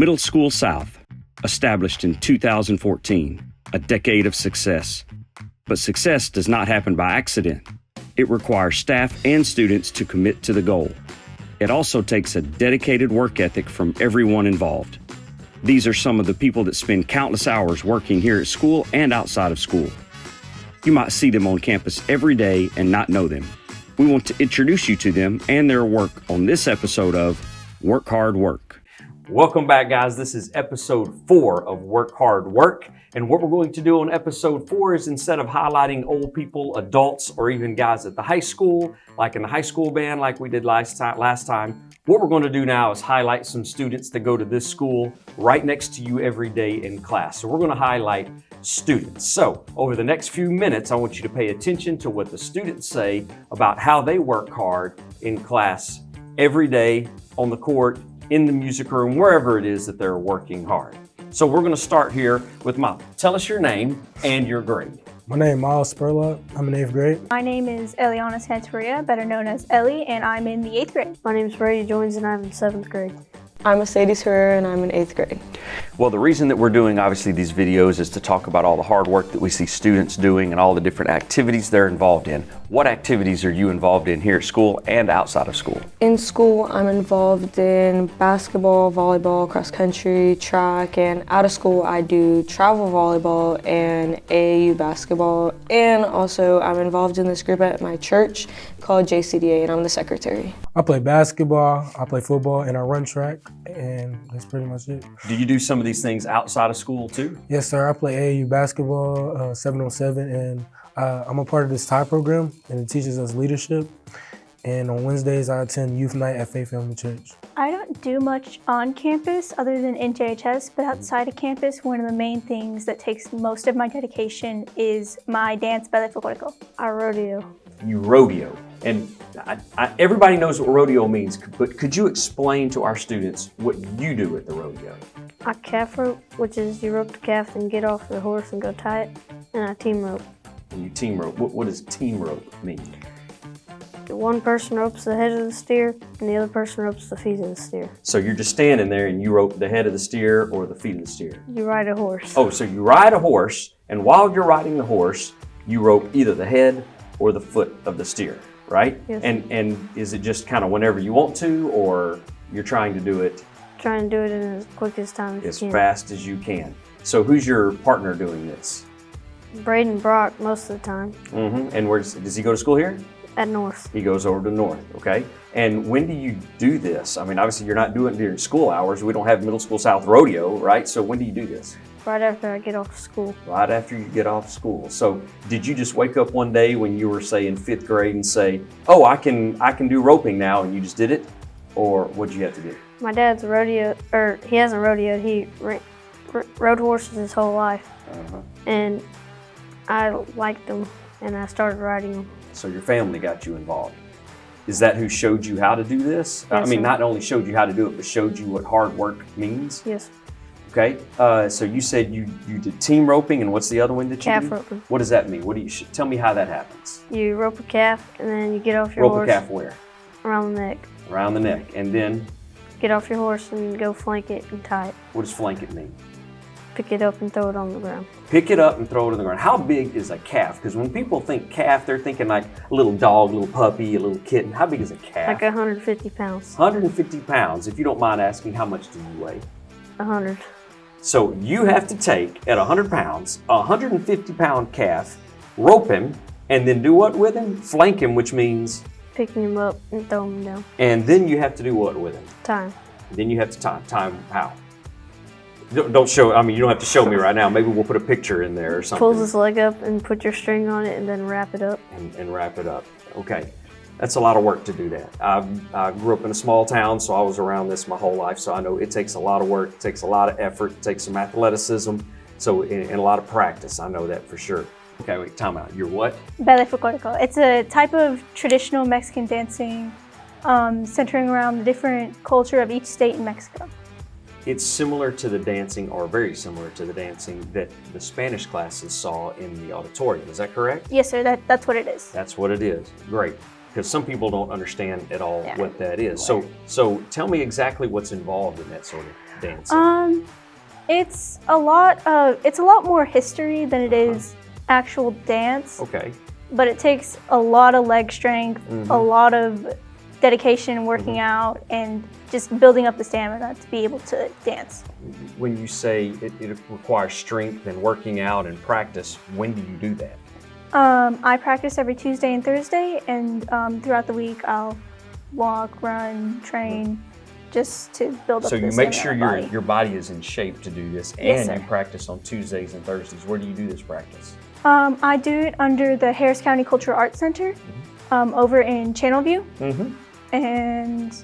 Middle School South, established in 2014, a decade of success. But success does not happen by accident. It requires staff and students to commit to the goal. It also takes a dedicated work ethic from everyone involved. These are some of the people that spend countless hours working here at school and outside of school. You might see them on campus every day and not know them. We want to introduce you to them and their work on this episode of Work Hard Work. Welcome back, guys. This is episode 4 of Work Hard Work. And what we're going to do on episode 4 is, instead of highlighting old people, adults, or even guys at the high school, like in the high school band like we did last time, what we're going to do now is highlight some students that go to this school right next to you every day in class. So we're going to highlight students. So over the next few minutes, I want you to pay attention to what the students say about how they work hard in class every day, on the court, in the music room, wherever it is that they're working hard. So we're going to start here with Miles. Tell us your name and your grade. My name is Miles Spurlock. I'm in 8th grade. My name is Eliana Santeria, better known as Ellie, and I'm in the 8th grade. My name is Brady Jones, and I'm in 7th grade. I'm Mercedes Herrera, and I'm in 8th grade. Well, the reason that we're doing, obviously, these videos is to talk about all the hard work that we see students doing and all the different activities they're involved in. What activities are you involved in here at school and outside of school? In school, I'm involved in basketball, volleyball, cross country, track, and out of school, I do travel volleyball and AAU basketball. And also, I'm involved in this group at my church called JCDA, and I'm the secretary. I play basketball, I play football, and I run track, and that's pretty much it. Do you do some of these things outside of school too? Yes, sir. I play AAU basketball, 7-on-7, and I'm a part of this tie program, and it teaches us leadership. And on Wednesdays, I attend youth night at Faith Family Church. I don't do much on campus other than in JHS, but outside of campus, one of the main things that takes most of my dedication is my dance ballet folklorico. I rodeo. You rodeo. And everybody knows what rodeo means, but could you explain to our students what you do at the rodeo? I calf rope, which is you rope the calf and get off the horse and go tie it, and I team rope. And you team rope. What does team rope mean? One person ropes the head of the steer, and the other person ropes the feet of the steer. So you're just standing there and you rope the head of the steer or the feet of the steer? You ride a horse. Oh, so you ride a horse, and while you're riding the horse, you rope either the head or the foot of the steer, right? Yes. And is it just kind of whenever you want to, or you're trying to do it Trying to do it in as quick as time as as you can. fast as you can? So who's your partner doing this? Braden Brock most of the time And does he go to school here? at North. He goes over to North, okay? And when do you do this? I mean, obviously you're not doing it during school hours. We don't have Middle School South rodeo, right? So when do you do this? Right after I get off school. Right after you get off school. So did you just wake up one day when you were, say, in 5th grade and say, oh, I can do roping now, and you just did it? Or what did you have to do? My dad's a rodeo, or he hasn't rodeoed. He rode horses his whole life, and I liked them, and I started riding them. So your family got you involved. Is that who showed you how to do this? Yes, I mean, sir. not only showed you how to do it, but showed you what hard work means? Yes, Okay, so you said you did team roping, and what's the other one that you calf do? roping. What does that mean? Tell me how that happens. You rope a calf, and then you get off your Rope horse a calf where? around the neck. Around the neck. And then Get off your horse and go flank it and tie it. what does flank it mean? Pick it up and throw it on the ground. Pick it up and throw it on the ground. How big is a calf? Because when people think calf, they're thinking like a little dog, a little puppy, a little kitten. How big is a calf? Like 150 pounds. 150 pounds. If you don't mind asking, how much do you weigh? 100. So you have to take, at 100 pounds, a 150-pound calf, rope him, and then do what with him? Flank him, which means, Picking him up and throwing him down. and then you have to do what with him? Time. Then you have to time how? Don't show, I mean, you don't have to show me right now. Maybe we'll put a picture in there or something. Pulls his leg up and put your string on it and then wrap it up. And wrap it up. Okay. That's a lot of work to do that. I grew up in a small town, so I was around this my whole life, so I know it takes a lot of work, it takes a lot of effort, it takes some athleticism, so and a lot of practice. I know that for sure. Okay, wait, time out. You're what? Ballet folklorico. It's a type of traditional Mexican dancing centering around the different culture of each state in Mexico. It's similar to the dancing, or very similar to the dancing that the Spanish classes saw in the auditorium. Is that correct? Yes, sir, that's what it is. That's what it is. Great. Because some people don't understand at all Yeah. what that is. So tell me exactly what's involved in that sort of dancing? It's a lot more history than it is actual dance. Okay. But it takes a lot of leg strength, a lot of dedication and working out, and just building up the stamina to be able to dance. When you say it requires strength and working out and practice, when do you do that? I practice every Tuesday and Thursday, and throughout the week I'll walk, run, train, just to build up So the you make stamina sure of the body. your body is in shape to do this, Yes, and you sir. practice on Tuesdays and Thursdays. Where do you do this practice? I do it under the Harris County Cultural Arts Center over in Channelview, and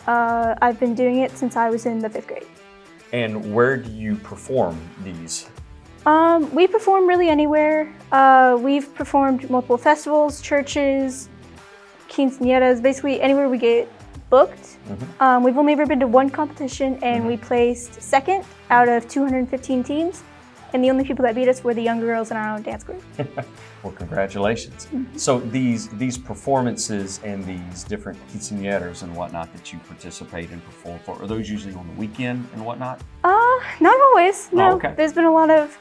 I've been doing it since I was in the 5th grade. And where do you perform these? We perform really anywhere. We've performed multiple festivals, churches, quinceañeras, basically anywhere we get booked. We've only ever been to one competition, and we placed second out of 215 teams. And the only people that beat us were the younger girls in our own dance group. Well, congratulations. So these performances and these different quinceañeras and whatnot that you participate and perform for, are those usually on the weekend and whatnot? Not always. No, okay. There's been a lot of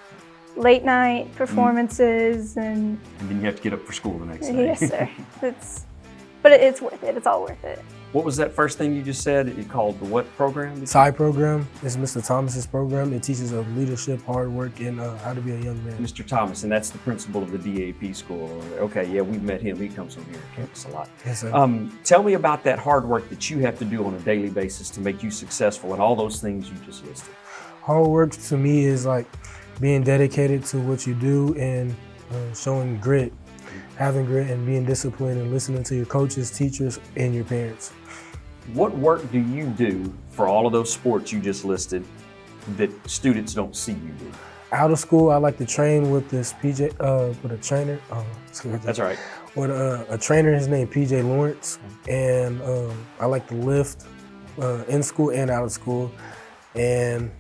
late night performances, and And then you have to get up for school the next day. yes, sir. But it's worth it. It's all worth it. What was that first thing you just said? You called the what program? TIE program is Mr. Thomas's program. It teaches us leadership, hard work, and how to be a young man. Mr. Thomas, and that's the principal of the DAP school. Okay, yeah, we've met him. He comes over here on campus a lot. Yes, sir. Tell me about that hard work that you have to do on a daily basis to make you successful and all those things you just listed. Hard work to me is like being dedicated to what you do and showing grit, having grit and being disciplined and listening to your coaches, teachers, and your parents. What work do you do for all of those sports you just listed that students don't see you do? Out of school, I like to train with this PJ, with a trainer. That's all right. With a trainer, his name PJ Lawrence, and I like to lift in school and out of school, and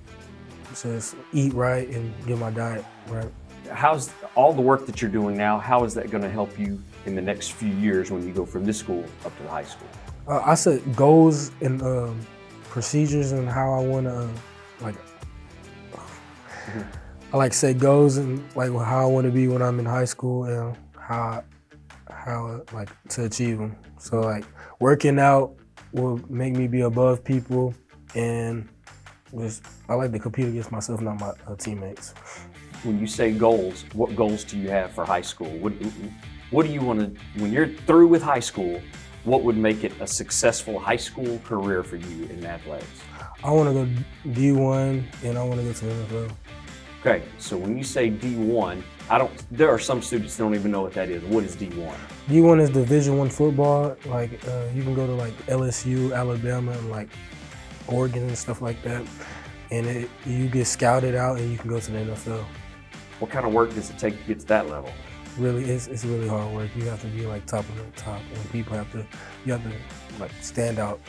just eat right and get my diet right. How's all the work that you're doing now, how is that going to help you in the next few years when you go from this school up to the high school? I set goals and procedures and how I want to I like set goals and like how I want to be when I'm in high school and how like to achieve them. So like working out will make me be above people, and I like to compete against myself, not my teammates. When you say goals, what goals do you have for high school? What do you want to, when you're through with high school, what would make it a successful high school career for you in athletics? I want to go D1 and I want to go to the NFL. Okay, so when you say D1, there are some students that don't even know what that is. What is D1? D1 is Division I football. Like you can go to like LSU, Alabama, and like Oregon and stuff like that. And you get scouted out and you can go to the NFL. What kind of work does it take to get to that level? Really, it's really hard work. You have to be like top of the top, and you have to like stand out.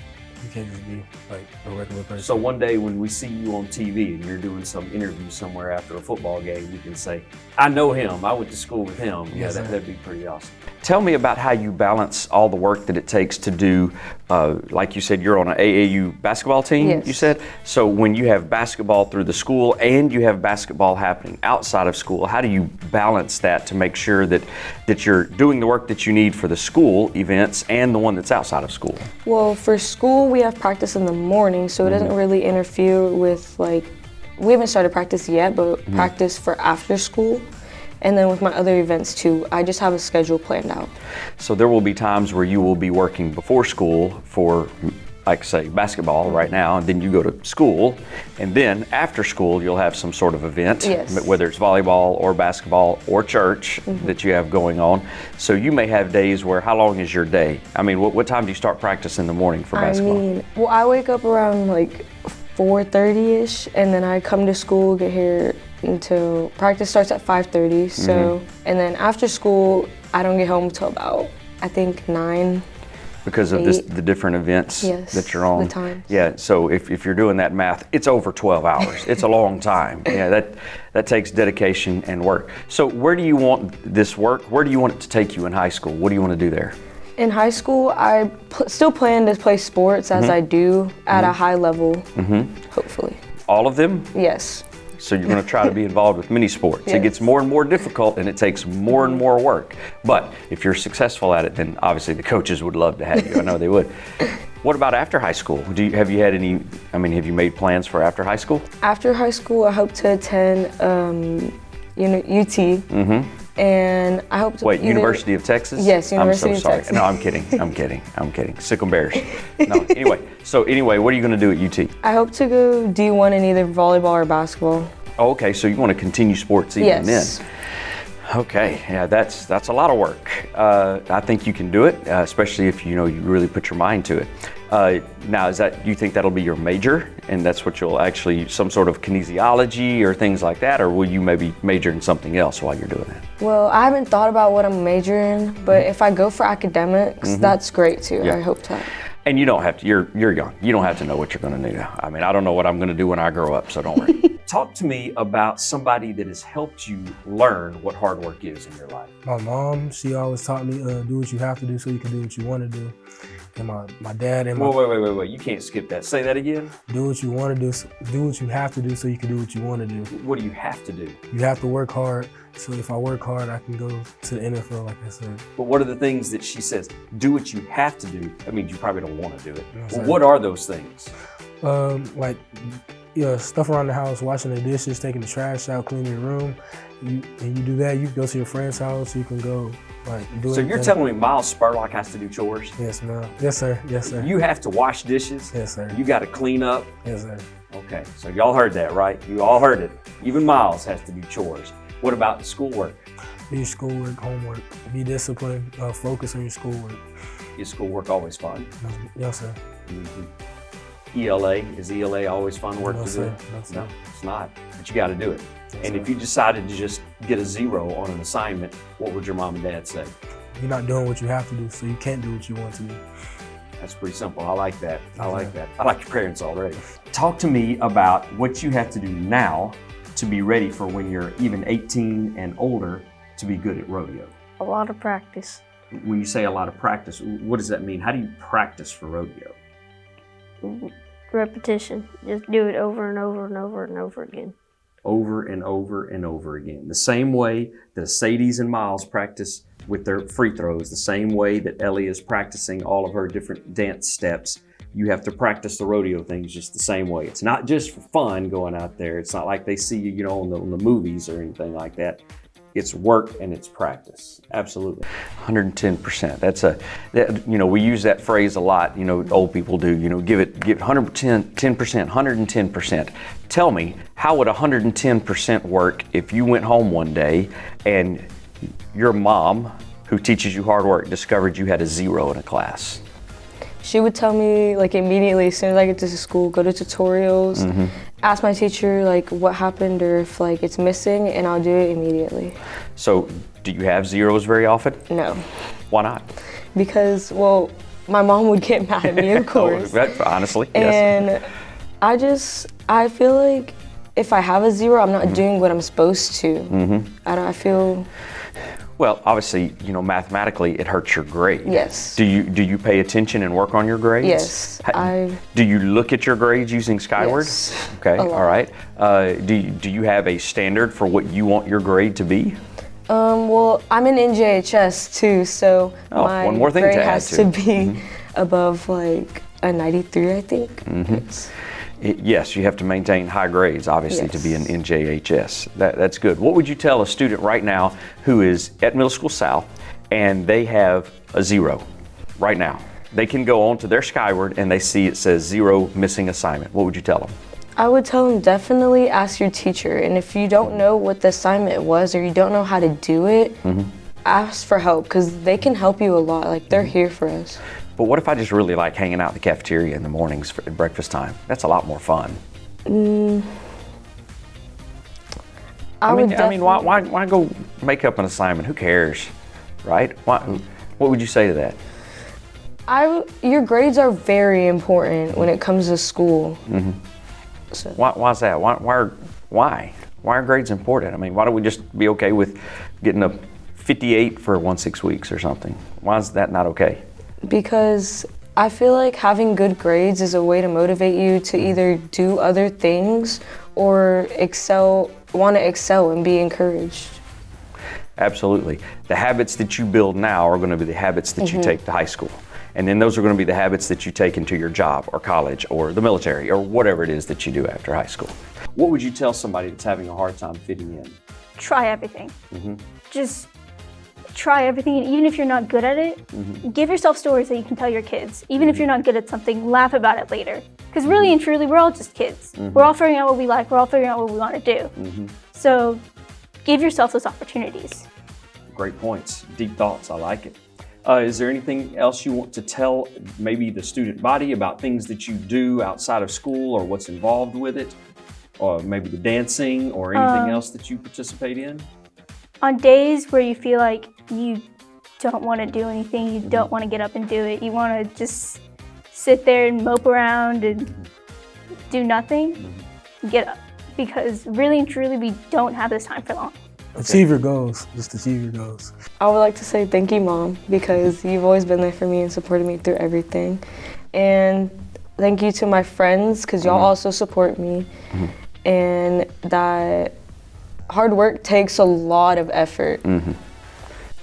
You can't just be like a regular person. So one day when we see you on TV and you're doing some interview somewhere after a football game, you can say, I know him, I went to school with him. Yes, Yeah, sir. that'd be pretty awesome. Tell me about how you balance all the work that it takes to do, like you said, you're on an AAU basketball team, Yes. you said? So when you have basketball through the school and you have basketball happening outside of school, how do you balance that to make sure that you're doing the work that you need for the school events and the one that's outside of school? Well, for school, we have practice in the morning, so it doesn't really interfere with we haven't started practice yet, but practice for after school. And then with my other events too, I just have a schedule planned out. So there will be times where you will be working before school for, like say, basketball right now, and then you go to school, and then after school you'll have some sort of event, Yes. whether it's volleyball or basketball or church that you have going on. So you may have days where, how long is your day? I mean, what time do you start practice in the morning for basketball? I wake up around 4:30ish, and then I come to school, get here until practice starts at 5:30. So, and then after school, I don't get home until about, I think 9. Because of the different events Yes, that you're on. the times. Yeah, so if you're doing that math, it's over 12 hours. It's a long time. Yeah, that takes dedication and work. So where do you want this work? Where do you want it to take you in high school? What do you want to do there? In high school, I still plan to play sports as I do at a high level, hopefully. All of them? Yes. So you're going to try to be involved with many sports. It Yes. gets more and more difficult, and it takes more and more work. But if you're successful at it, then obviously the coaches would love to have you. I know they would. What about after high school? Have you had any? I mean, have you made plans for after high school? After high school, I hope to attend, UT, and I hope to. Wait, University of Texas? Yes, University I'm of so sorry. Texas. No, I'm kidding. I'm kidding. Sickle Bears. No. Anyway, what are you going to do at UT? I hope to go D1 in either volleyball or basketball. Oh, okay. So you want to continue sports even Yes. then? Okay, yeah, that's a lot of work. I think you can do it, especially if you really put your mind to it. Now, do you think that'll be your major, and that's what you'll actually, some sort of kinesiology or things like that, or will you maybe major in something else while you're doing that? Well, I haven't thought about what I'm majoring, but if I go for academics, that's great too. Yeah. I hope to. And you don't have to. You're young. You don't have to know what you're going to do. I mean, I don't know what I'm going to do when I grow up, so don't worry. Talk to me about somebody that has helped you learn what hard work is in your life. My mom, she always taught me, do what you have to do so you can do what you want to do. And my dad and my Wait. You can't skip that. Say that again. do what you want to do, do what you have to do so you can do what you want to do. What do you have to do? You have to work hard. So if I work hard, I can go to the NFL, like I said. But what are the things that she says? Do what you have to do. That means you probably don't want to do it. No, Well, sir. what are those things? Like stuff around the house, washing the dishes, taking the trash out, cleaning your room. You do that, you can go to your friend's house, you can go do So you're anything. telling me Miles Spurlock has to do chores? Yes, ma'am. Yes, sir. Yes, sir. You have to wash dishes? Yes, sir. You got to clean up? Yes, sir. Okay, so y'all heard that, right? You all heard it. Even Miles has to do chores. What about schoolwork? Do your schoolwork, homework. Be disciplined. Focus on your schoolwork. Is schoolwork always fun? Yes, sir. ELA, is ELA always fun work No, to sir. do? No, sir. No, it's not. But you got to do it. Yes, And sir. if you decided to just get a 0 on an assignment, what would your mom and dad say? You're not doing what you have to do, so you can't do what you want to do. That's pretty simple. I like that. I like that. I like your parents already. Talk to me about what you have to do now to be ready for when you're even 18 and older to be good at rodeo. A lot of practice. When you say a lot of practice, what does that mean? How do you practice for rodeo? Repetition. Just do it over and over and over and over again. Over and over and over again. The same way that Sadie's and Miles practice with their free throws, the same way that Ellie is practicing all of her different dance steps, you have to practice the rodeo things just the same way. It's not just for fun going out there. It's not like they see you, on the movies or anything like that. It's work and it's practice. Absolutely. 110%. We use that phrase a lot. Old people do. Give 110%, 110%. Tell me, how would 110% work if you went home one day and your mom, who teaches you hard work, discovered you had a 0 in a class? She would tell me immediately as soon as I get to school, go to tutorials, ask my teacher what happened or if it's missing, and I'll do it immediately. So, do you have 0s very often? No, Why not? because my mom would get mad at me, of course. Honestly, yes. And I feel like if I have a 0, I'm not doing what I'm supposed to. I feel. Well, obviously, mathematically, it hurts your grade. Yes. Do you pay attention and work on your grades? Yes, Do you look at your grades using Skyward? Yes, Okay. a lot. All right. Do you have a standard for what you want your grade to be? Well, I'm in NJHS too, so my one more thing to grade add has to. to be above a 93, I think. Yes. Yes, you have to maintain high grades, obviously, to be in Yes. NJHS. That's good. What would you tell a student right now who is at Middle School South and they have a 0 right now? They can go on to their Skyward and they see it says 0 missing assignment. What would you tell them? I would tell them definitely ask your teacher, and if you don't know what the assignment was or you don't know how to do it, ask for help because they can help you a lot. They're here for us. But what if I just really like hanging out in the cafeteria in the mornings at breakfast time? That's a lot more fun. I mean, why go make up an assignment? Who cares, right? What would you say to that? Your grades are very important when it comes to school. So. Why's that? Why are grades important? I mean, why don't we just be okay with getting a 58 for 1 6 weeks or something? Why is that not okay? Because I feel like having good grades is a way to motivate you to either do other things or want to excel and be encouraged. Absolutely. The habits that you build now are going to be the habits that you take to high school. And then those are going to be the habits that you take into your job or college or the military or whatever it is that you do after high school. What would you tell somebody that's having a hard time fitting in? Try everything. Just try everything, and even if you're not good at it, give yourself stories that you can tell your kids. Even if you're not good at something, laugh about it later. Because really and truly, we're all just kids. We're all figuring out what we like. We're all figuring out what we want to do. So give yourself those opportunities. Great points. Deep thoughts. I like it. Is there anything else you want to tell maybe the student body about things that you do outside of school or what's involved with it? Or maybe the dancing or anything else that you participate in? On days where you feel like you don't want to do anything, you don't want to get up and do it, you want to just sit there and mope around and do nothing, get up. Because really and truly, we don't have this time for long. Achieve your goals. Just achieve your goals. I would like to say thank you, Mom, because you've always been there for me and supported me through everything. And thank you to my friends, because y'all also support me. And that hard work takes a lot of effort.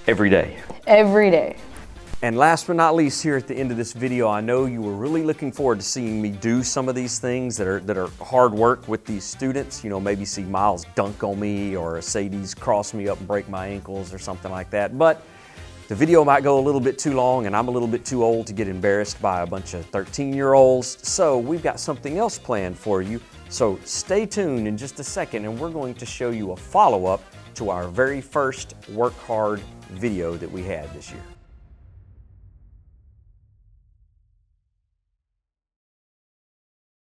Every day. Every day. And last but not least, here at the end of this video, I know you were really looking forward to seeing me do some of these things that are hard work with these students. You know, maybe see Miles dunk on me or Sadie's cross me up and break my ankles or something like that. But the video might go a little bit too long and I'm a little bit too old to get embarrassed by a bunch of 13-year-olds. So we've got something else planned for you. So stay tuned in just a second and we're going to show you a follow-up to our very first Work Hard video that we had this year.